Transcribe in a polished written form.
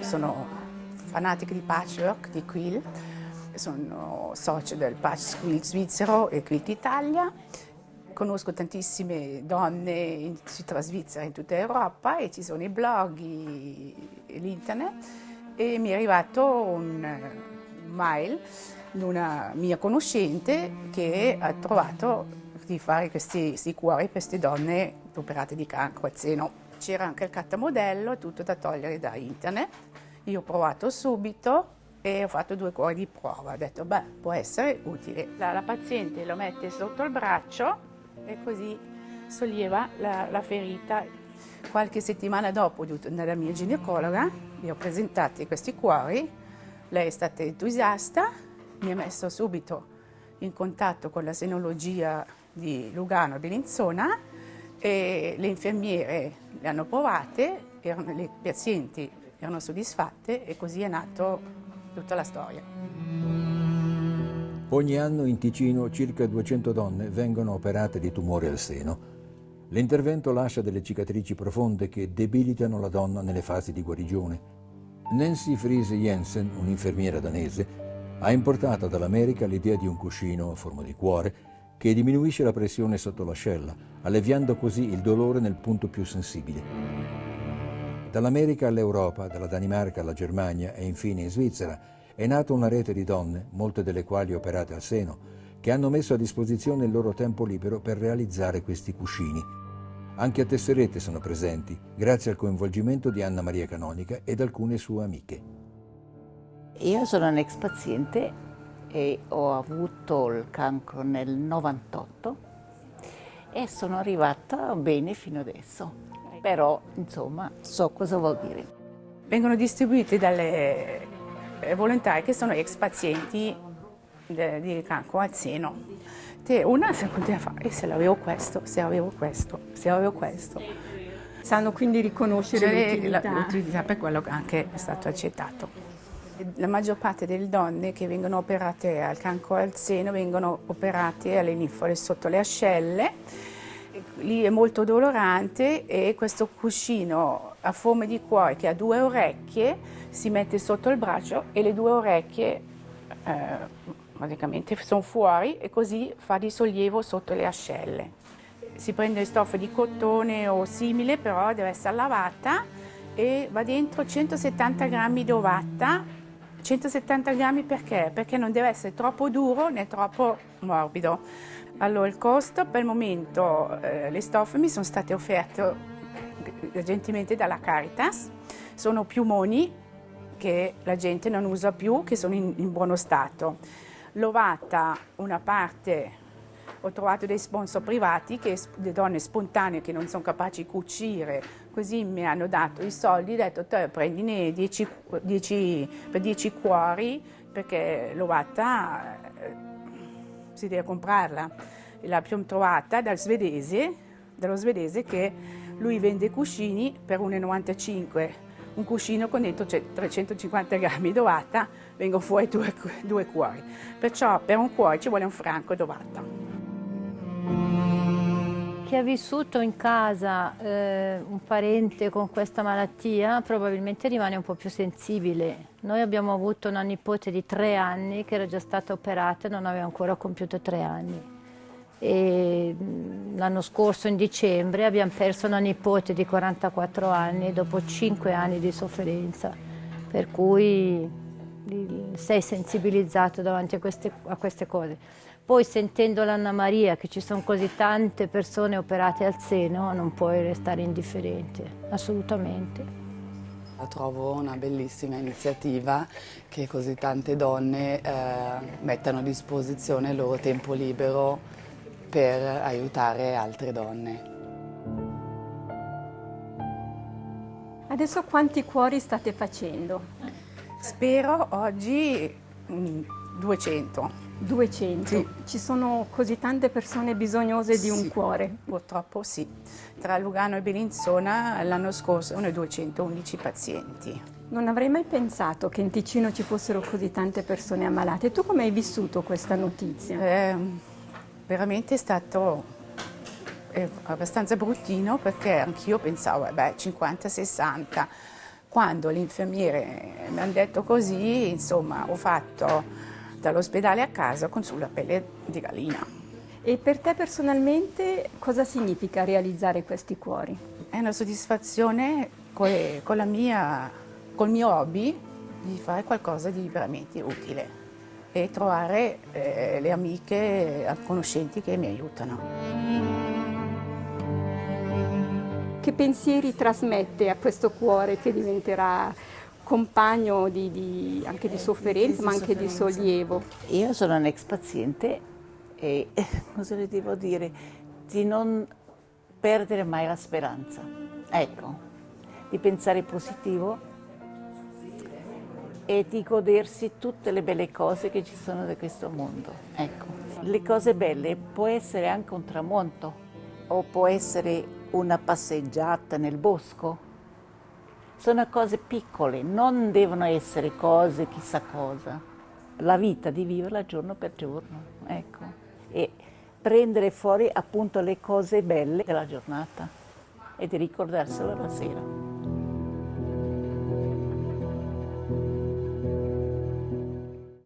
sono fanatica di patchwork, di quilt, sono socio del Patch Quilt Svizzero e Quilt Italia. Conosco tantissime donne in tutta la Svizzera e in tutta Europa e ci sono i blog e l'internet e mi è arrivato un mail di una mia conoscente che ha trovato di fare questi cuori per queste donne operate di cancro al seno. C'era anche il cartamodello, tutto da togliere da internet. Io ho provato subito e ho fatto 2 cuori di prova. Ho detto, beh, può essere utile. La paziente lo mette sotto il braccio e così solleva la ferita. Qualche settimana dopo, nella mia ginecologa, gli ho presentati questi cuori. Lei è stata entusiasta, mi ha messo subito in contatto con la senologia di Lugano Bellinzona e le infermiere le hanno provate, le pazienti erano soddisfatte e così è nata tutta la storia. Ogni anno in Ticino circa 200 donne vengono operate di tumore al seno. L'intervento lascia delle cicatrici profonde che debilitano la donna nelle fasi di guarigione. Nancy Friese Jensen, un'infermiera danese, ha importato dall'America l'idea di un cuscino a forma di cuore che diminuisce la pressione sotto l'ascella, alleviando così il dolore nel punto più sensibile. Dall'America all'Europa, dalla Danimarca alla Germania e infine in Svizzera, è nata una rete di donne, molte delle quali operate al seno, che hanno messo a disposizione il loro tempo libero per realizzare questi cuscini. Anche a Tesserete sono presenti, grazie al coinvolgimento di Anna Maria Canonica ed alcune sue amiche. Io sono un ex paziente e ho avuto il cancro nel 98 e sono arrivata bene fino adesso, però insomma so cosa vuol dire. Vengono distribuiti dalle volontari che sono ex pazienti di cancro al seno. Una si continua a fare, se avevo questo, se avevo questo, se avevo questo. Sanno quindi riconoscere l'utilità per quello che anche è stato accettato. La maggior parte delle donne che vengono operate al cancro al seno vengono operate alle linfore sotto le ascelle. Lì è molto dolorante e questo cuscino a forma di cuore che ha 2 orecchie si mette sotto il braccio e le 2 orecchie praticamente sono fuori e così fa di sollievo sotto le ascelle. Si prende stoffa di cotone o simile, però deve essere lavata e va dentro 170 grammi di ovata. 170 grammi perché? Perché non deve essere troppo duro né troppo morbido. Allora il costo per il momento, le stoffe mi sono state offerte gentilmente dalla Caritas, sono piumoni che la gente non usa più, che sono in buono stato. L'ovata, una parte, ho trovato dei sponsor privati, le donne spontanee che non sono capaci di cucire, così mi hanno dato i soldi, ho detto prendine 10 per 10 cuori, perché l'ovata si deve comprarla. L'abbiamo trovata dallo svedese che lui vende cuscini per 1,95 €. Un cuscino con dentro 350 grammi d'ovata, vengono fuori 2 cuori. Perciò per un cuore ci vuole un franco d'ovata. Chi ha vissuto in casa un parente con questa malattia probabilmente rimane un po' più sensibile. Noi abbiamo avuto una nipote di 3 anni che era già stata operata e non aveva ancora compiuto 3 anni. E l'anno scorso in dicembre abbiamo perso una nipote di 44 anni dopo 5 anni di sofferenza, per cui sei sensibilizzato davanti a queste cose. Poi sentendo l'Anna Maria che ci sono così tante persone operate al seno non puoi restare indifferente, assolutamente. La trovo una bellissima iniziativa che così tante donne mettano a disposizione il loro tempo libero per aiutare altre donne. Adesso quanti cuori state facendo? Spero oggi 200. 200? Sì. Ci sono così tante persone bisognose di un Sì, cuore? Purtroppo sì. Tra Lugano e Bellinzona l'anno scorso erano 211 pazienti. Non avrei mai pensato che in Ticino ci fossero così tante persone ammalate. Tu come hai vissuto questa notizia? Veramente è stato abbastanza bruttino perché anch'io pensavo, 50, 60, Quando gli infermieri mi hanno detto così, insomma, ho fatto dall'ospedale a casa con sulla pelle di gallina. E per te personalmente cosa significa realizzare questi cuori? È una soddisfazione col mio hobby di fare qualcosa di veramente utile e trovare le amiche, conoscenti che mi aiutano. Che pensieri trasmette a questo cuore che diventerà compagno anche di sofferenza, ma anche di sollievo? Io sono un ex paziente e cosa le devo dire? Di non perdere mai la speranza, ecco, di pensare positivo e di godersi tutte le belle cose che ci sono da questo mondo, ecco. Le cose belle può essere anche un tramonto o può essere una passeggiata nel bosco. Sono cose piccole, non devono essere cose chissà cosa. La vita di viverla giorno per giorno, ecco. E prendere fuori appunto le cose belle della giornata e di ricordarselo la sera.